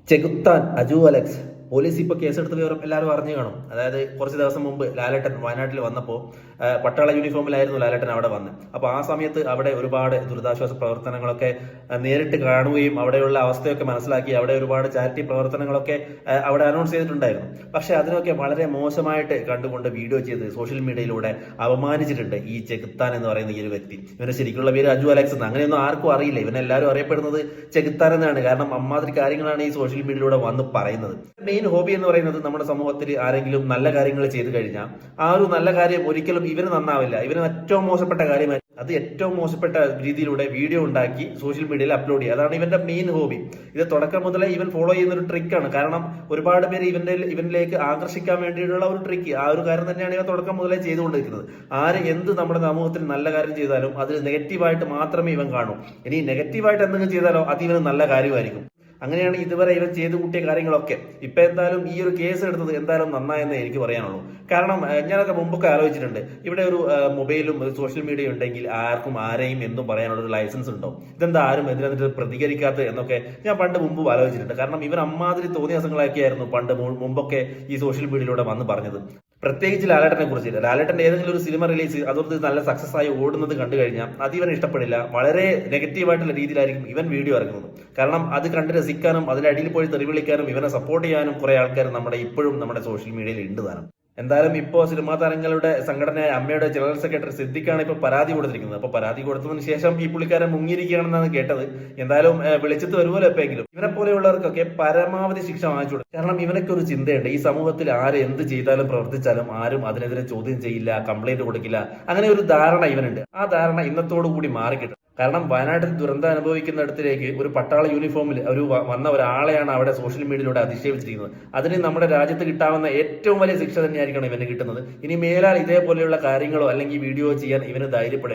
ചെകുത്താൻ Aju Alex police ഇപ്പോൾ കേസെടുത്ത വിവരം എല്ലാവരും അറിഞ്ഞു കാണും. അതായത് കുറച്ച് ദിവസം മുമ്പ് ലാലേട്ടൻ വയനാട്ടിൽ വന്നപ്പോൾ പട്ടാള യൂണിഫോമിലായിരുന്നു ലാലേട്ടൻ അവിടെ വന്ന്. അപ്പോൾ ആ സമയത്ത് അവിടെ ഒരുപാട് ദുരിതാശ്വാസ പ്രവർത്തനങ്ങളൊക്കെ നേരിട്ട് കാണുകയും അവിടെയുള്ള അവസ്ഥയൊക്കെ മനസ്സിലാക്കി അവിടെ ഒരുപാട് ചാരിറ്റി പ്രവർത്തനങ്ങളൊക്കെ അവിടെ അനൗൺസ് ചെയ്തിട്ടുണ്ടായിരുന്നു. പക്ഷെ അതിനൊക്കെ വളരെ മോശമായിട്ട് കണ്ടുകൊണ്ട് വീഡിയോ ചെയ്ത് സോഷ്യൽ മീഡിയയിലൂടെ അപമാനിച്ചിട്ടുണ്ട് ഈ ചെകുത്താൻ എന്ന് പറയുന്ന ഈ ഒരു വ്യക്തി. ഇവന്റെ ശരിക്കുള്ള പേര് അജു അലക്സ് എന്ന്. അങ്ങനെയൊന്നും ആർക്കും അറിയില്ല. ഇവനെല്ലാവരും അറിയപ്പെടുന്നത് ചെകുത്താൻ എന്നാണ്. കാരണം അമ്മാതിരി കാര്യങ്ങളാണ് ഈ സോഷ്യൽ മീഡിയയിലൂടെ വന്ന് പറയുന്നത്. മെയിൻ ഹോബി എന്ന് പറയുന്നത് നമ്മുടെ സമൂഹത്തിൽ ആരെങ്കിലും നല്ല കാര്യങ്ങൾ ചെയ്തു കഴിഞ്ഞാൽ ആ ഒരു നല്ല കാര്യം ഒരിക്കലും ഇവന് നന്നാവില്ല. ഇവന് ഏറ്റവും മോശപ്പെട്ട കാര്യമായി അത് ഏറ്റവും മോശപ്പെട്ട രീതിയിലൂടെ വീഡിയോ ഉണ്ടാക്കി സോഷ്യൽ മീഡിയയിൽ അപ്ലോഡ് ചെയ്യുക. അതാണ് ഇവന്റെ മെയിൻ ഹോബി. ഇത് തുടക്കം മുതലേ ഇവൻ ഫോളോ ചെയ്യുന്ന ഒരു ട്രിക്കാണ്. കാരണം ഒരുപാട് പേര് ഇവനിലേക്ക് ആകർഷിക്കാൻ വേണ്ടിയിട്ടുള്ള ഒരു ട്രിക്ക്, ആ ഒരു കാര്യം തന്നെയാണ് ഇവൻ തുടക്കം മുതലേ ചെയ്തുകൊണ്ടിരിക്കുന്നത്. ആര് എന്ത് നമ്മുടെ സമൂഹത്തിൽ നല്ല കാര്യം ചെയ്താലും അതിൽ നെഗറ്റീവായിട്ട് മാത്രമേ ഇവൻ കാണൂ. ഇനി നെഗറ്റീവായിട്ട് എന്തെങ്കിലും ചെയ്താലോ അത് ഇവന് നല്ല കാര്യമായിരിക്കും. അങ്ങനെയാണ് ഇതുവരെ ഇവൻ ചെയ്തു കൂട്ടിയ കാര്യങ്ങളൊക്കെ. ഇപ്പൊ എന്തായാലും ഈ ഒരു കേസ് എടുത്തത് എന്തായാലും നന്നായെന്ന് എനിക്ക് പറയാനുള്ളൂ. കാരണം ഞാനൊക്കെ മുമ്പൊക്കെ ആലോചിച്ചിട്ടുണ്ട്, ഇവിടെ ഒരു മൊബൈലും സോഷ്യൽ മീഡിയ ഉണ്ടെങ്കിൽ ആർക്കും ആരെയും എന്തും പറയാനുള്ള ഒരു ലൈസൻസ് ഉണ്ടോ, ഇതെന്താ ആരും എതിരെ പ്രതികരിക്കാത്തത് എന്നൊക്കെ ഞാൻ മുമ്പ് ആലോചിച്ചിട്ടുണ്ട്. കാരണം ഇവൻ അമ്മാതിരി തോന്നിയ ദിവസങ്ങളൊക്കെ ആയിരുന്നു മുമ്പൊക്കെ ഈ സോഷ്യൽ മീഡിയയിലൂടെ വന്ന് പറഞ്ഞത്. പ്രത്യേകിച്ച് ലാലേട്ടനെ കുറിച്ച്. ലാലേട്ടന്റെ ഏതെങ്കിലും ഒരു സിനിമ റിലീസ് അതൊരു നല്ല സക്സസ് ആയി ഓടുന്നത് കണ്ടു കഴിഞ്ഞാൽ അത് ഇവൻ ഇഷ്ടപ്പെടില്ല. വളരെ നെഗറ്റീവായിട്ടുള്ള രീതിയിലായിരിക്കും ഇവൻ വീഡിയോ ഇറക്കുന്നത്. കാരണം അത് കണ്ട് രസിക്കാനും അതിന്റെ അടിയിൽ പോയി തെറി വിളിക്കാനും ഇവനെ സപ്പോർട്ട് ചെയ്യാനും കുറെ ആൾക്കാർ ഇപ്പോഴും നമ്മുടെ സോഷ്യൽ മീഡിയയിൽ ഉണ്ട് താനും. എന്തായാലും ഇപ്പോൾ സിനിമാ താരങ്ങളുടെ സംഘടനയായ അമ്മയുടെ ജനറൽ സെക്രട്ടറി സിദ്ദിഖാണ് ഇപ്പോൾ പരാതി കൊടുത്തിരിക്കുന്നത്. അപ്പോൾ പരാതി കൊടുത്തതിന് ശേഷം ഈ പുള്ളിക്കാരൻ മുങ്ങിയിരിക്കുകയാണെന്നാണ് കേട്ടത്. എന്തായാലും വിളിച്ചിട്ട് വരുമല്ലോ എപ്പോഴെങ്കിലും. ഇവനെ പോലെയുള്ളവർക്കൊക്കെ പരമാവധി ശിക്ഷ വാങ്ങിച്ചു കൊടുക്കും. കാരണം ഇവനൊക്കെ ഒരു ചിന്തയുണ്ട്, ഈ സമൂഹത്തിൽ ആര് എന്ത് ചെയ്താലും പ്രവർത്തിച്ചാലും ആരും അതിനെതിരെ ചോദ്യം ചെയ്യില്ല, കംപ്ലൈന്റ് കൊടുക്കില്ല, അങ്ങനെ ഒരു ധാരണ ഇവനുണ്ട്. ആ ധാരണ ഇന്നത്തോടു കൂടി മാറിക്കിട്ടും. കാരണം വയനാട്ടിൽ ദുരന്തം അനുഭവിക്കുന്നിടത്തിലേക്ക് ഒരു പട്ടാള യൂണിഫോമിൽ വന്ന ഒരാളെയാണ് അവിടെ സോഷ്യൽ മീഡിയയിലൂടെ അധിക്ഷേപിച്ചിരിക്കുന്നത്. അതിന് നമ്മുടെ രാജ്യത്ത് കിട്ടാവുന്ന ഏറ്റവും വലിയ ശിക്ഷ തന്നെയായിരിക്കണം ഇവന് കിട്ടുന്നത്. ഇനി മേലാൽ ഇതേപോലെയുള്ള കാര്യങ്ങളോ അല്ലെങ്കിൽ വീഡിയോ ചെയ്യാൻ ഇവന് ധൈര്യപ്പെടും.